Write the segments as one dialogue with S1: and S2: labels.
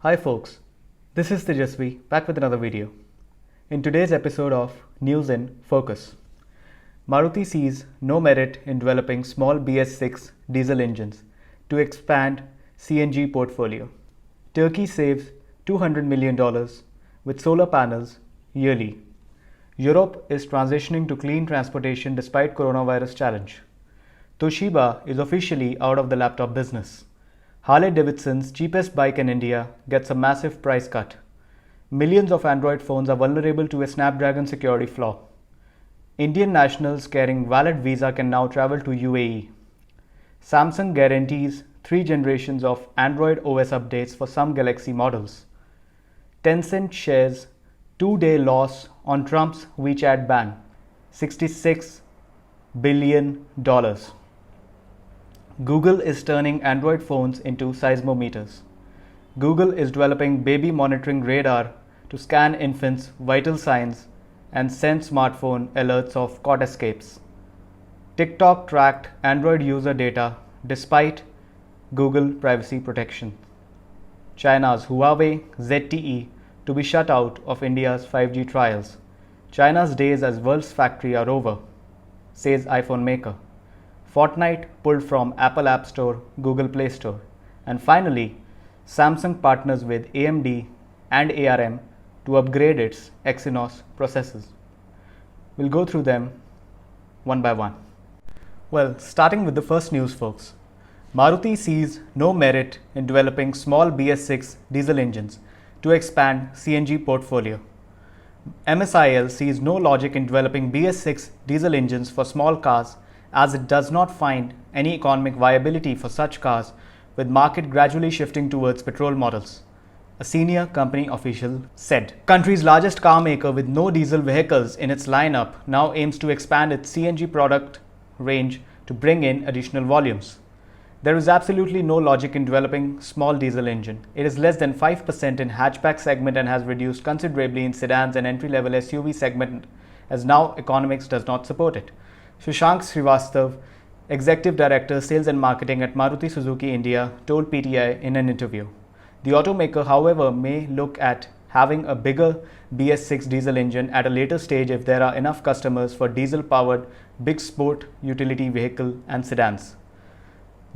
S1: Hi folks, this is Tejasvi back with another video. In today's episode of News in Focus, Maruti sees no merit in developing small BS6 diesel engines to expand CNG portfolio. Turkey saves $200 million with solar panels yearly. Europe is transitioning to clean transportation despite coronavirus challenge. Toshiba is officially out of the laptop business. Harley Davidsons' cheapest bike in India gets a massive price cut. Millions of Android phones are vulnerable to a Snapdragon security flaw. Indian nationals carrying valid visa can now travel to UAE. Samsung guarantees 3 generations of Android OS updates for some Galaxy models. Tencent shares 2-day loss on Trump's WeChat ban, $66 billion. Google is turning Android phones into seismometers. Google is developing baby monitoring radar to scan infants' vital signs and send smartphone alerts of caught escapes. TikTok tracked Android user data despite Google privacy protection. China's Huawei ZTE to be shut out of India's 5G trials. China's days as world's factory are over, says iPhone maker. Fortnite pulled from Apple App Store, Google Play Store. And finally, Samsung partners with AMD and ARM to upgrade its Exynos processors. We'll go through them one by one. Well, starting with the first news, folks. Maruti sees no merit in developing small BS6 diesel engines to expand CNG portfolio. MSIL sees no logic in developing BS6 diesel engines for small cars as it does not find any economic viability for such cars, with market gradually shifting towards petrol models, a senior company official said. Country's largest car maker with no diesel vehicles in its lineup now aims to expand its CNG product range to bring in additional volumes. There is absolutely no logic in developing small diesel engine. It is less than 5% in hatchback segment and has reduced considerably in sedans and entry-level SUV segment, as now economics does not support it. Shashank Srivastav, Executive Director, Sales and Marketing at Maruti Suzuki India, told PTI in an interview. The automaker, however, may look at having a bigger BS6 diesel engine at a later stage if there are enough customers for diesel-powered big sport utility vehicle and sedans.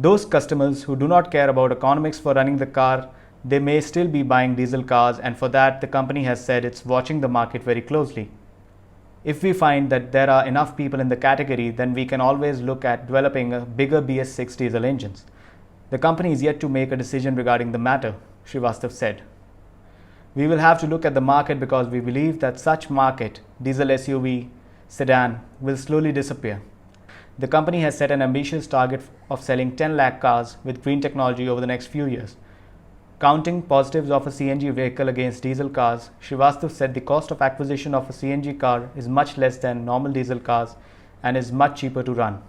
S1: Those customers who do not care about economics for running the car, they may still be buying diesel cars, and for that the company has said it's watching the market very closely. If we find that there are enough people in the category, then we can always look at developing a bigger BS6 diesel engines. The company is yet to make a decision regarding the matter, Srivastav said. We will have to look at the market because we believe that such market, diesel SUV, sedan, will slowly disappear. The company has set an ambitious target of selling 10 lakh cars with green technology over the next few years. Counting positives of a CNG vehicle against diesel cars, Srivastav said the cost of acquisition of a CNG car is much less than normal diesel cars and is much cheaper to run.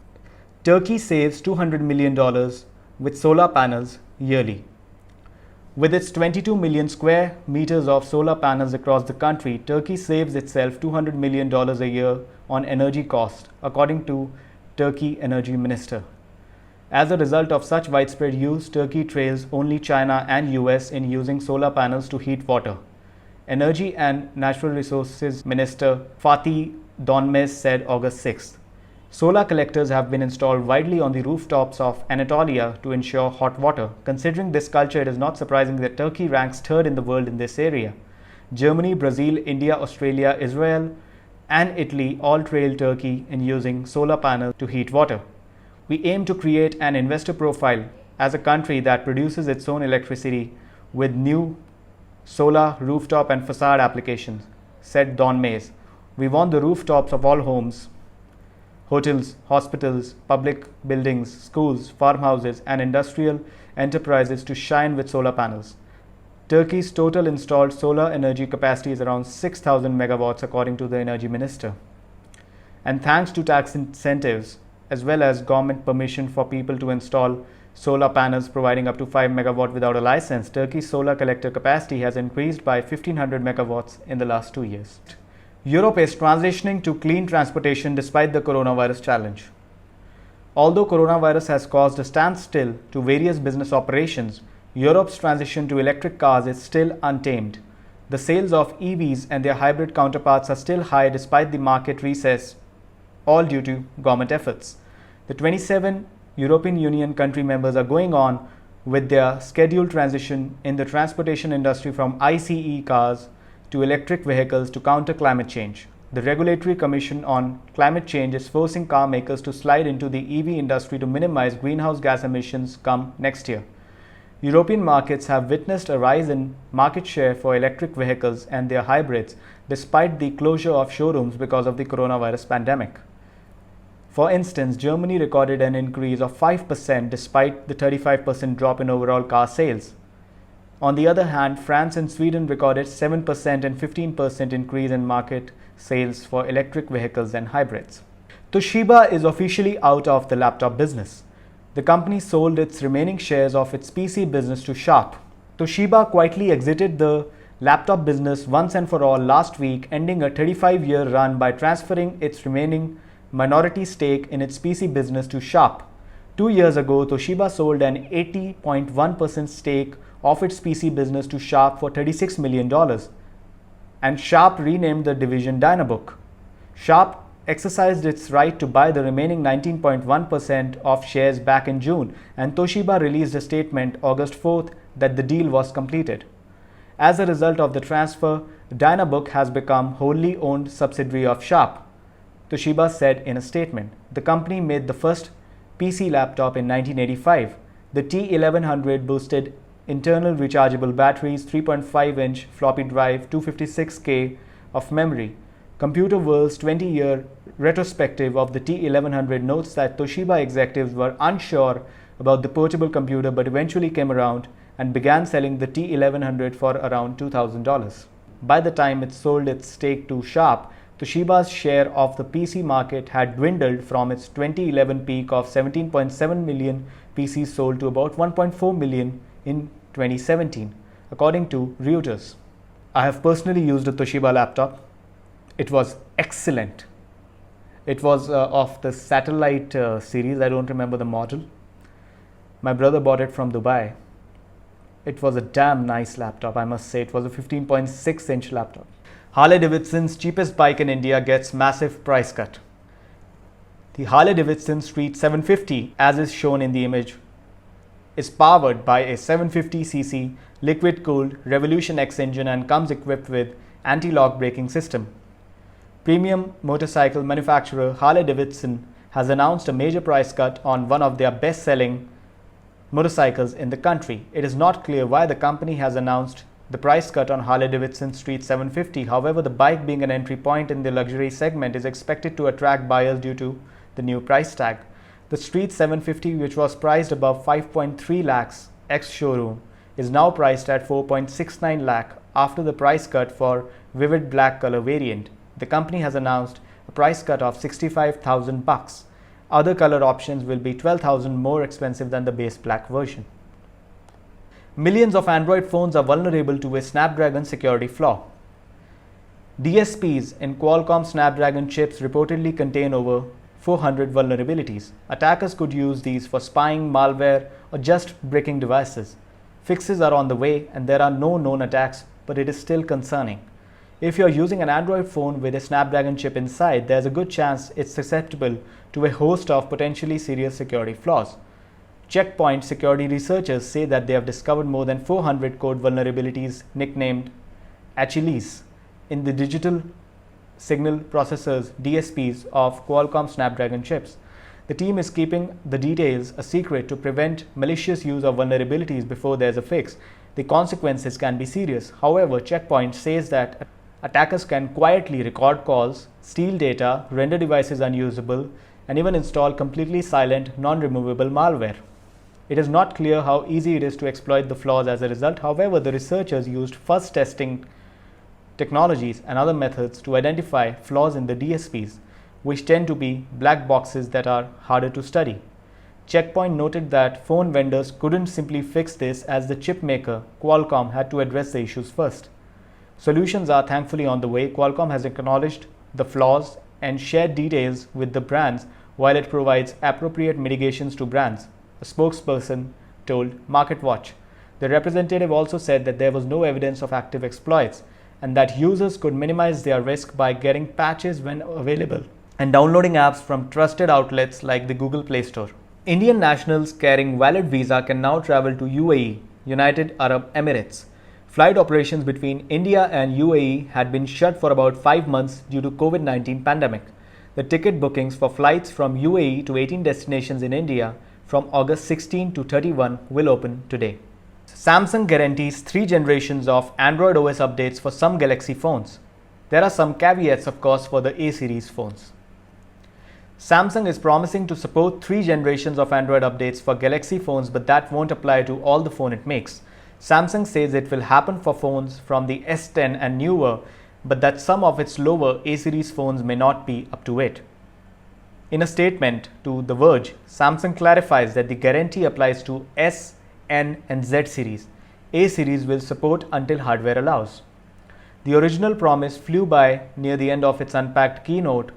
S1: Turkey saves $200 million with solar panels yearly. With its 22 million square meters of solar panels across the country, Turkey saves itself $200 million a year on energy cost, according to Turkey Energy Minister. As a result of such widespread use, Turkey trails only China and US in using solar panels to heat water. Energy and Natural Resources Minister Fatih Donmez said August 6th. Solar collectors have been installed widely on the rooftops of Anatolia to ensure hot water. Considering this culture, it is not surprising that Turkey ranks third in the world in this area. Germany, Brazil, India, Australia, Israel, and Italy all trail Turkey in using solar panels to heat water. We aim to create an investor profile as a country that produces its own electricity with new solar rooftop and facade applications, said Donmez. We want the rooftops of all homes, hotels, hospitals, public buildings, schools, farmhouses, and industrial enterprises to shine with solar panels. Turkey's total installed solar energy capacity is around 6,000 megawatts, according to the energy minister. And thanks to tax incentives, as well as government permission for people to install solar panels providing up to 5 megawatt without a license, Turkey's solar collector capacity has increased by 1,500 megawatts in the last 2 years. Europe is transitioning to clean transportation despite the coronavirus challenge. Although coronavirus has caused a standstill to various business operations, Europe's transition to electric cars is still untamed. The sales of EVs and their hybrid counterparts are still high despite the market recess, all due to government efforts. The 27 European Union country members are going on with their scheduled transition in the transportation industry from ICE cars to electric vehicles to counter climate change. The Regulatory Commission on Climate Change is forcing car makers to slide into the EV industry to minimize greenhouse gas emissions come next year. European markets have witnessed a rise in market share for electric vehicles and their hybrids despite the closure of showrooms because of the coronavirus pandemic. For instance, Germany recorded an increase of 5% despite the 35% drop in overall car sales. On the other hand, France and Sweden recorded 7% and 15% increase in market sales for electric vehicles and hybrids. Toshiba is officially out of the laptop business. The company sold its remaining shares of its PC business to Sharp. Toshiba quietly exited the laptop business once and for all last week, ending a 35-year run by transferring its remaining minority stake in its PC business to Sharp. 2 years ago, Toshiba sold an 80.1% stake of its PC business to Sharp for $36 million, and Sharp renamed the division Dynabook. Sharp exercised its right to buy the remaining 19.1% of shares back in June, and Toshiba released a statement August 4th that the deal was completed. As a result of the transfer, Dynabook has become wholly owned subsidiary of Sharp. Toshiba said in a statement, the company made the first PC laptop in 1985. The T1100 boosted internal rechargeable batteries, 3.5-inch floppy drive, 256K of memory. Computer World's 20-year retrospective of the T1100 notes that Toshiba executives were unsure about the portable computer but eventually came around and began selling the T1100 for around $2,000. By the time it sold its stake to Sharp, Toshiba's share of the PC market had dwindled from its 2011 peak of 17.7 million PCs sold to about 1.4 million in 2017, according to Reuters. I have personally used a Toshiba laptop. It was excellent. It was of the satellite series. I don't remember the model. My brother bought it from Dubai. It was a damn nice laptop, I must say. It was a 15.6-inch laptop. Harley Davidson's cheapest bike in India gets massive price cut. The Harley Davidson Street 750, as is shown in the image, is powered by a 750cc liquid-cooled Revolution X engine and comes equipped with anti-lock braking system. Premium motorcycle manufacturer Harley Davidson has announced a major price cut on one of their best-selling motorcycles in the country. It is not clear why the company has announced the price cut on Harley Davidson Street 750. However, the bike, being an entry point in the luxury segment, is expected to attract buyers due to the new price tag. The Street 750, which was priced above 5.3 lakhs ex-showroom, is now priced at 4.69 lakh after the price cut for vivid black color variant. The company has announced a price cut of $65,000. Other color options will be $12,000 more expensive than the base black version. Millions of Android phones are vulnerable to a Snapdragon security flaw. DSPs in Qualcomm Snapdragon chips reportedly contain over 400 vulnerabilities. Attackers could use these for spying, malware, or just breaking devices. Fixes are on the way and there are no known attacks, but it is still concerning. If you're using an Android phone with a Snapdragon chip inside, there's a good chance it's susceptible to a host of potentially serious security flaws. Check Point security researchers say that they have discovered more than 400 code vulnerabilities nicknamed Achilles in the digital signal processors (DSPs) of Qualcomm Snapdragon chips. The team is keeping the details a secret to prevent malicious use of vulnerabilities before there's a fix. The consequences can be serious. However, Check Point says that attackers can quietly record calls, steal data, render devices unusable, and even install completely silent, non-removable malware. It is not clear how easy it is to exploit the flaws as a result. However, the researchers used fuzz testing technologies and other methods to identify flaws in the DSPs, which tend to be black boxes that are harder to study. Check Point noted that phone vendors couldn't simply fix this, as the chip maker, Qualcomm, had to address the issues first. Solutions are thankfully on the way. Qualcomm has acknowledged the flaws and shared details with the brands while it provides appropriate mitigations to brands, a spokesperson told MarketWatch. The representative also said that there was no evidence of active exploits and that users could minimize their risk by getting patches when available and downloading apps from trusted outlets like the Google Play Store. Indian nationals carrying valid visa can now travel to UAE, United Arab Emirates. Flight operations between India and UAE had been shut for about 5 months due to COVID-19 pandemic. The ticket bookings for flights from UAE to 18 destinations in India from August 16 to 31 will open today. Samsung guarantees 3 generations of Android OS updates for some Galaxy phones. There are some caveats, of course, for the A series phones. Samsung is promising to support 3 generations of Android updates for Galaxy phones, but that won't apply to all the phone it makes. Samsung says it will happen for phones from the S10 and newer, but that some of its lower A series phones may not be up to it. In a statement to The Verge, Samsung clarifies that the guarantee applies to S, N and Z series. A series will support until hardware allows. The original promise flew by near the end of its unpacked keynote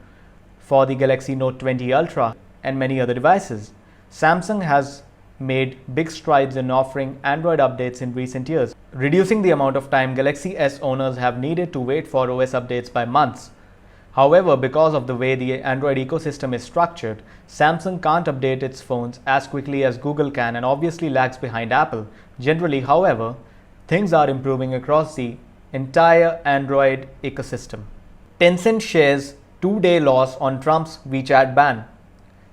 S1: for the Galaxy Note 20 Ultra and many other devices. Samsung has made big strides in offering Android updates in recent years, reducing the amount of time Galaxy S owners have needed to wait for OS updates by months. However, because of the way the Android ecosystem is structured, Samsung can't update its phones as quickly as Google can and obviously lags behind Apple. Generally, however, things are improving across the entire Android ecosystem. Tencent shares 2-day loss on Trump's WeChat ban,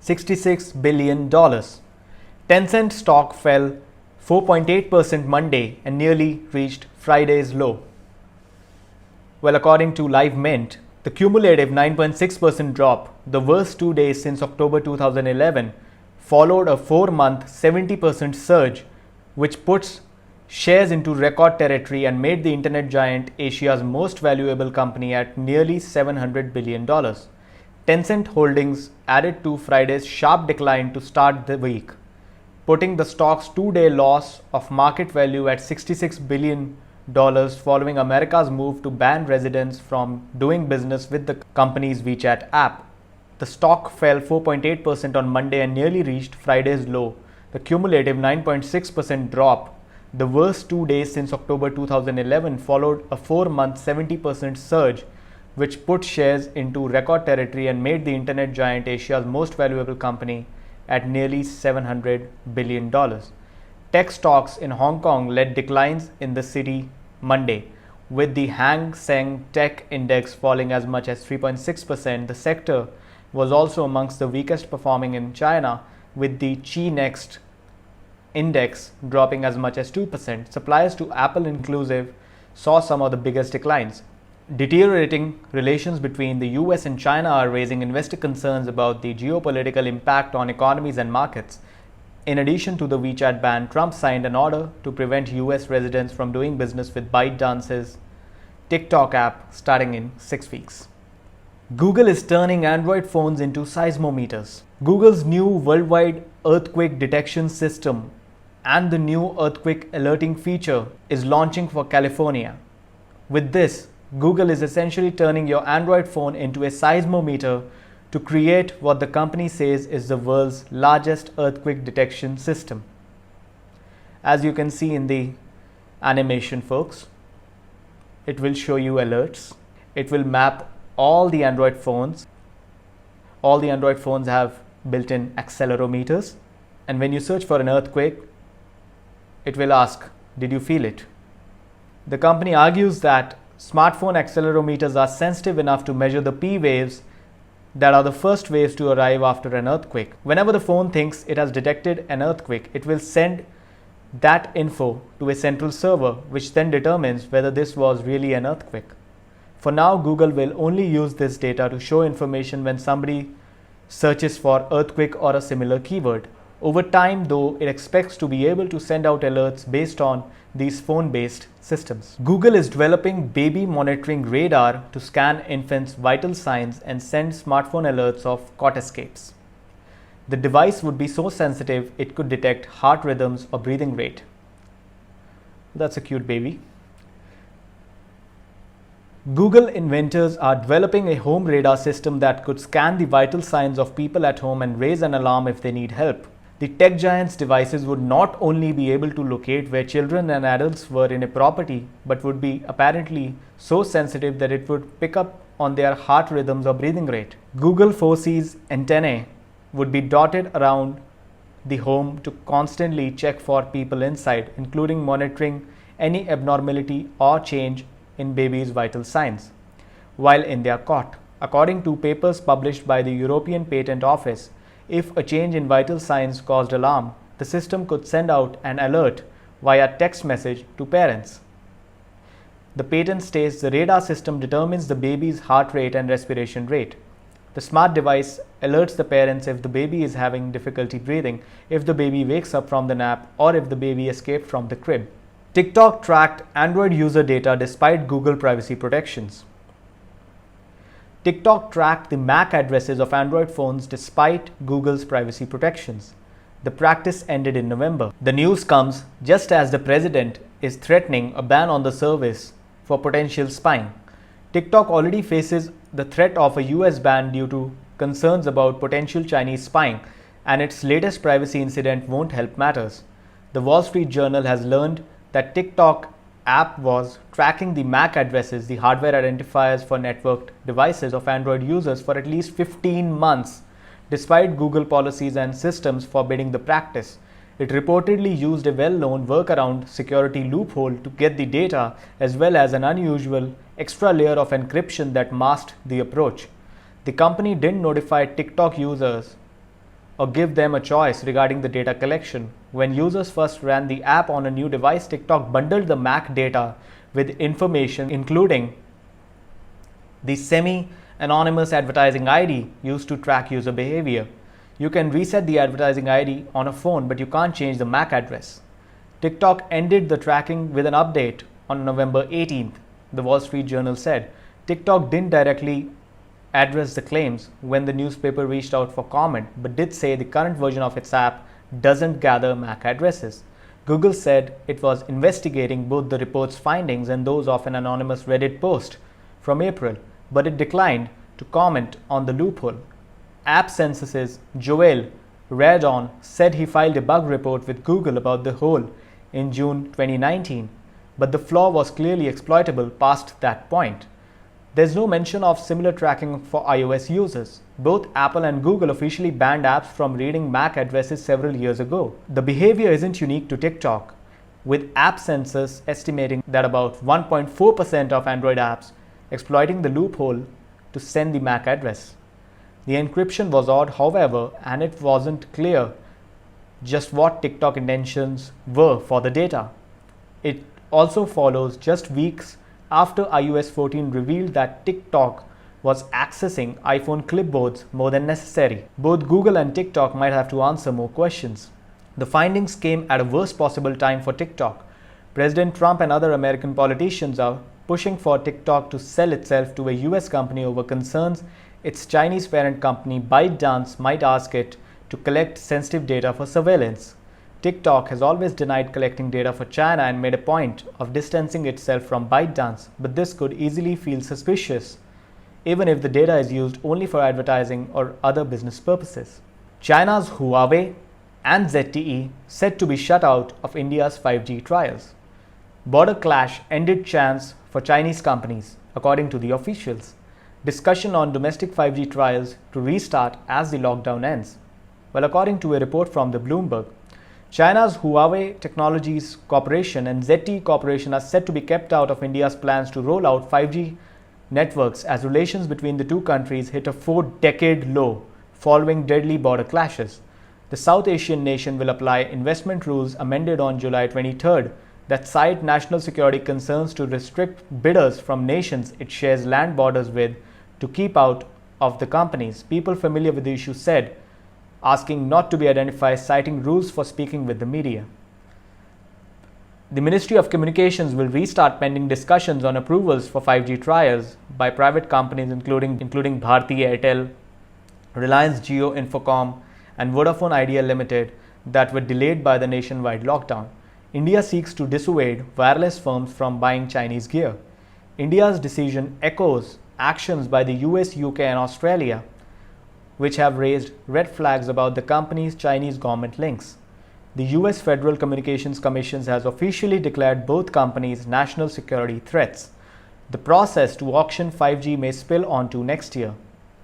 S1: $66 billion. Tencent stock fell 4.8% Monday and nearly reached Friday's low. Well, according to Live Mint, the cumulative 9.6% drop, the worst 2 days since October 2011, followed a 4-month 70% surge, which puts shares into record territory and made the internet giant Asia's most valuable company at nearly $700 billion. Tencent holdings added to Friday's sharp decline to start the week, putting the stock's 2-day loss of market value at $66 billion following America's move to ban residents from doing business with the company's WeChat app. The stock fell 4.8% on Monday and nearly reached Friday's low. The cumulative 9.6% drop, the worst 2 days since October 2011, followed a 4-month 70% surge, which put shares into record territory and made the internet giant Asia's most valuable company at nearly $700 billion. Tech stocks in Hong Kong led declines in the city Monday, with the Hang Seng Tech Index falling as much as 3.6%. The sector was also amongst the weakest performing in China, with the Chi Next Index dropping as much as 2%. Suppliers to Apple inclusive saw some of the biggest declines. Deteriorating relations between the US and China are raising investor concerns about the geopolitical impact on economies and markets. In addition to the WeChat ban, Trump signed an order to prevent US residents from doing business with ByteDance's TikTok app starting in 6 weeks. Google is turning Android phones into seismometers. Google's new worldwide earthquake detection system and the new earthquake alerting feature is launching for California. With this, Google is essentially turning your Android phone into a seismometer to create what the company says is the world's largest earthquake detection system. As you can see in the animation, folks, it will show you alerts. It will map all the Android phones. All the Android phones have built-in accelerometers, and when you search for an earthquake, it will ask, did you feel it? The company argues that smartphone accelerometers are sensitive enough to measure the P waves that are the first waves to arrive after an earthquake. Whenever the phone thinks it has detected an earthquake, it will send that info to a central server, which then determines whether this was really an earthquake. For now, Google will only use this data to show information when somebody searches for earthquake or a similar keyword. Over time, though, it expects to be able to send out alerts based on these phone-based systems. Google is developing baby monitoring radar to scan infants' vital signs and send smartphone alerts of cot escapes. The device would be so sensitive it could detect heart rhythms or breathing rate. That's a cute baby. Google inventors are developing a home radar system that could scan the vital signs of people at home and raise an alarm if they need help. The tech giant's devices would not only be able to locate where children and adults were in a property, but would be apparently so sensitive that it would pick up on their heart rhythms or breathing rate. Google foresees antennae would be dotted around the home to constantly check for people inside, including monitoring any abnormality or change in babies' vital signs while in their cot. According to papers published by the European Patent Office, if a change in vital signs caused alarm, the system could send out an alert via text message to parents. The patent states the radar system determines the baby's heart rate and respiration rate. The smart device alerts the parents if the baby is having difficulty breathing, if the baby wakes up from the nap, or if the baby escaped from the crib. TikTok tracked Android user data despite Google privacy protections. TikTok tracked the MAC addresses of Android phones despite Google's privacy protections. The practice ended in November. The news comes just as the president is threatening a ban on the service for potential spying. TikTok already faces the threat of a US ban due to concerns about potential Chinese spying, and its latest privacy incident won't help matters. The Wall Street Journal has learned that TikTok app was tracking the MAC addresses, the hardware identifiers for networked devices of Android users, for at least 15 months, despite Google policies and systems forbidding the practice. It reportedly used a well-known workaround security loophole to get the data, as well as an unusual extra layer of encryption that masked the approach. The company didn't notify TikTok users or give them a choice regarding the data collection. When users first ran the app on a new device, TikTok bundled the MAC data with information including the semi-anonymous advertising ID used to track user behavior. You can reset the advertising ID on a phone, but you can't change the MAC address. TikTok ended the tracking with an update on November 18th, the Wall Street Journal said. TikTok didn't directly address the claims when the newspaper reached out for comment, but did say the current version of its app doesn't gather MAC addresses. Google said it was investigating both the report's findings and those of an anonymous Reddit post from April, but it declined to comment on the loophole. App Census's Joel Radon said he filed a bug report with Google about the hole in June 2019, but the flaw was clearly exploitable past that point. There's no mention of similar tracking for iOS users. Both Apple and Google officially banned apps from reading MAC addresses several years ago. The behavior isn't unique to TikTok, with App Census estimating that about 1.4% of Android apps exploiting the loophole to send the MAC address. The encryption was odd, however, and it wasn't clear just what TikTok intentions were for the data. It also follows just weeks after iOS 14 revealed that TikTok was accessing iPhone clipboards more than necessary. Both Google and TikTok might have to answer more questions. The findings came at a worst possible time for TikTok. President Trump and other American politicians are pushing for TikTok to sell itself to a US company over concerns its Chinese parent company ByteDance might ask it to collect sensitive data for surveillance. TikTok has always denied collecting data for China and made a point of distancing itself from ByteDance, but this could easily feel suspicious, even if the data is used only for advertising or other business purposes. China's Huawei and ZTE set to be shut out of India's 5G trials. Border clash ended chance for Chinese companies, according to the officials. Discussion on domestic 5G trials to restart as the lockdown ends. Well, according to a report from the Bloomberg, China's Huawei Technologies Corporation and ZTE Corporation are set to be kept out of India's plans to roll out 5G networks as relations between the two countries hit a 4-decade low following deadly border clashes. The South Asian nation will apply investment rules amended on July 23rd that cite national security concerns to restrict bidders from nations it shares land borders with to keep out of the companies. People familiar with the issue said, asking not to be identified, citing rules for speaking with the media. The Ministry of Communications will restart pending discussions on approvals for 5G trials by private companies including Bharti Airtel, Reliance Jio Infocom and Vodafone Idea Limited that were delayed by the nationwide lockdown. India seeks to dissuade wireless firms from buying Chinese gear. India's decision echoes actions by the US, UK and Australia which have raised red flags about the company's Chinese government links. The US Federal Communications Commission has officially declared both companies national security threats. The process to auction 5G may spill onto next year.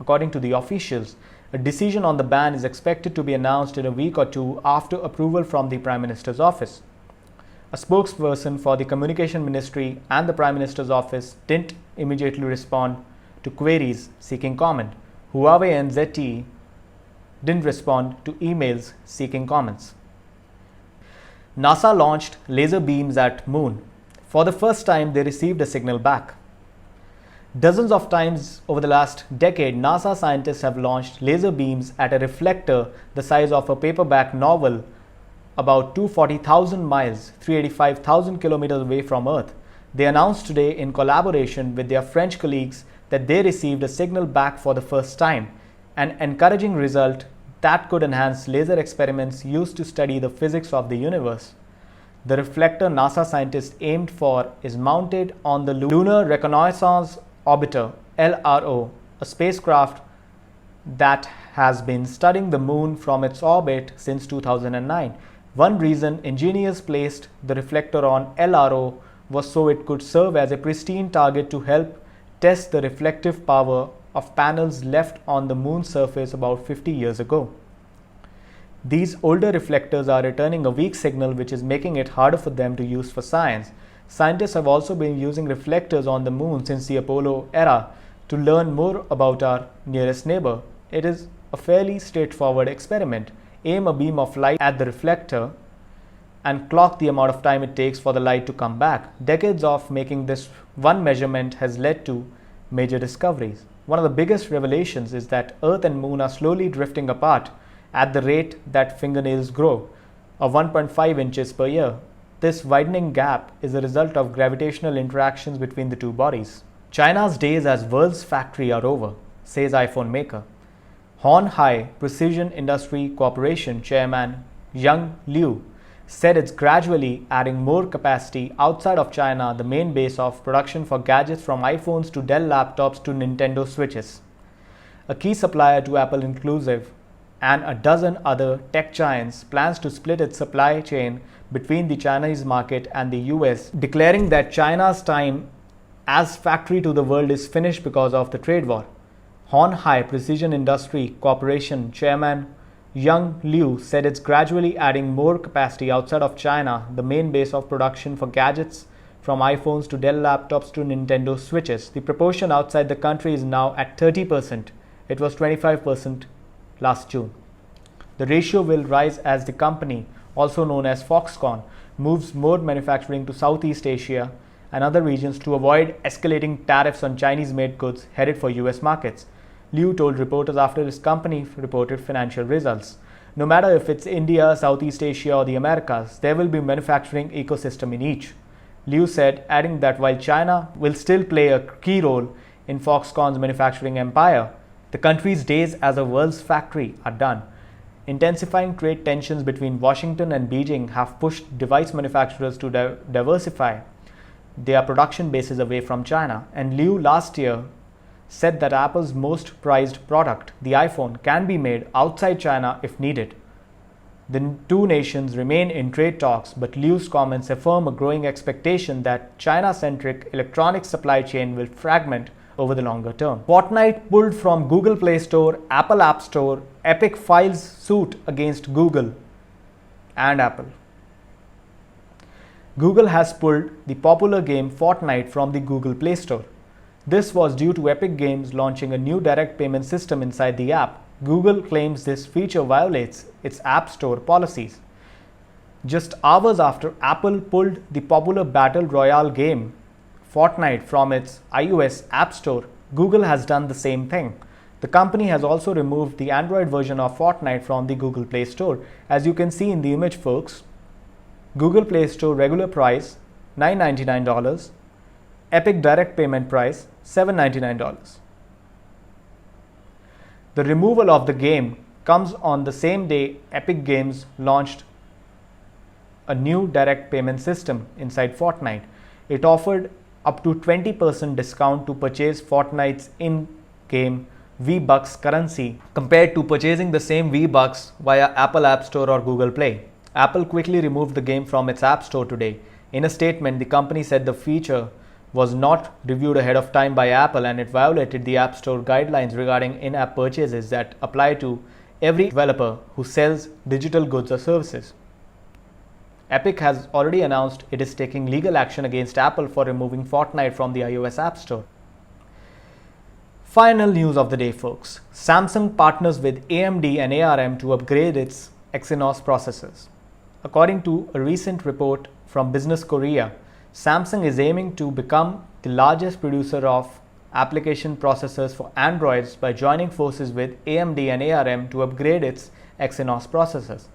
S1: According to the officials, a decision on the ban is expected to be announced in a week or two after approval from the Prime Minister's office. A spokesperson for the Communication Ministry and the Prime Minister's office didn't immediately respond to queries seeking comment. Huawei and ZTE didn't respond to emails seeking comments. NASA launched laser beams at Moon. For the first time, they received a signal back. Dozens of times over the last decade, NASA scientists have launched laser beams at a reflector the size of a paperback novel about 240,000 miles, 385,000 kilometers away from Earth. They announced today in collaboration with their French colleagues that they received a signal back for the first time, an encouraging result that could enhance laser experiments used to study the physics of the universe. The reflector NASA scientists aimed for is mounted on the Lunar Reconnaissance Orbiter (LRO), a spacecraft that has been studying the Moon from its orbit since 2009. One reason engineers placed the reflector on LRO was so it could serve as a pristine target to help test the reflective power of panels left on the Moon's surface about 50 years ago. These older reflectors are returning a weak signal, which is making it harder for them to use for science. Scientists have also been using reflectors on the Moon since the Apollo era to learn more about our nearest neighbor. It is a fairly straightforward experiment. Aim a beam of light at the reflector and clock the amount of time it takes for the light to come back. Decades of making this one measurement has led to major discoveries. One of the biggest revelations is that Earth and Moon are slowly drifting apart at the rate that fingernails grow, of 1.5 inches per year. This widening gap is a result of gravitational interactions between the two bodies. China's days as world's factory are over, says iPhone maker. Huawei Precision Industry Corporation chairman Yang Liu said it's gradually adding more capacity outside of China, the main base of production for gadgets from iPhones to Dell laptops to Nintendo Switches. A key supplier to Apple inclusive and a dozen other tech giants plans to split its supply chain between the Chinese market and the US, declaring that China's time as factory to the world is finished because of the trade war. Huawei Precision Industry Corporation chairman Yang Liu said it's gradually adding more capacity outside of China, the main base of production for gadgets from iPhones to Dell laptops to Nintendo Switches. The proportion outside the country is now at 30%. It was 25% last June. The ratio will rise as the company, also known as Foxconn, moves more manufacturing to Southeast Asia and other regions to avoid escalating tariffs on Chinese-made goods headed for US markets. Liu told reporters after his company reported financial results. No matter if it's India, Southeast Asia or the Americas, there will be a manufacturing ecosystem in each. Liu said, adding that while China will still play a key role in Foxconn's manufacturing empire, the country's days as a world's factory are done. Intensifying trade tensions between Washington and Beijing have pushed device manufacturers to diversify their production bases away from China, and Liu last year said that Apple's most prized product, the iPhone, can be made outside China if needed. The two nations remain in trade talks, but Liu's comments affirm a growing expectation that China-centric electronics supply chain will fragment over the longer term. Fortnite pulled from Google Play Store, Apple App Store, Epic files suit against Google and Apple. Google has pulled the popular game Fortnite from the Google Play Store. This was due to Epic Games launching a new direct payment system inside the app. Google claims this feature violates its App Store policies. Just hours after Apple pulled the popular Battle Royale game Fortnite from its iOS App Store, Google has done the same thing. The company has also removed the Android version of Fortnite from the Google Play Store. As you can see in the image, folks, Google Play Store regular price $9.99, Epic direct payment price $7.99. The removal of the game comes on the same day Epic Games launched a new direct payment system inside Fortnite. It offered up to 20% discount to purchase Fortnite's in-game V-Bucks currency compared to purchasing the same V-Bucks via Apple App Store or Google Play. Apple quickly removed the game from its App Store today. In a statement, the company said the feature was not reviewed ahead of time by Apple and it violated the App Store guidelines regarding in-app purchases that apply to every developer who sells digital goods or services. Epic has already announced it is taking legal action against Apple for removing Fortnite from the iOS App Store. Final news of the day, folks. Samsung partners with AMD and ARM to upgrade its Exynos processors. According to a recent report from Business Korea, Samsung is aiming to become the largest producer of application processors for Androids by joining forces with AMD and ARM to upgrade its Exynos processors.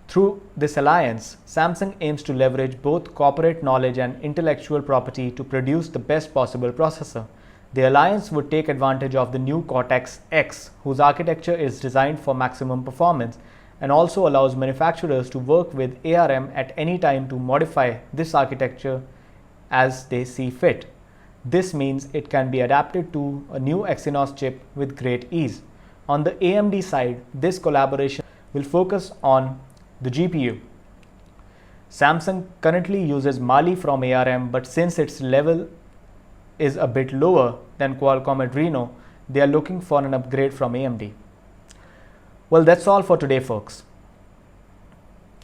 S1: Through this alliance, Samsung aims to leverage both corporate knowledge and intellectual property to produce the best possible processor. The alliance would take advantage of the new Cortex-X, whose architecture is designed for maximum performance, and also allows manufacturers to work with ARM at any time to modify this architecture as they see fit. This means it can be adapted to a new Exynos chip with great ease. On the AMD side, this collaboration will focus on the GPU. Samsung currently uses Mali from ARM, but since its level is a bit lower than Qualcomm Adreno, they are looking for an upgrade from AMD. Well, that's all for today, folks.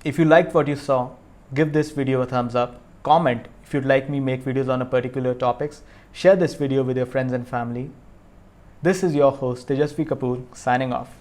S1: If you liked what you saw, give this video a thumbs up, comment if you'd like me make videos on a particular topics, share this video with your friends and family. This is your host Tejasvi Kapoor signing off.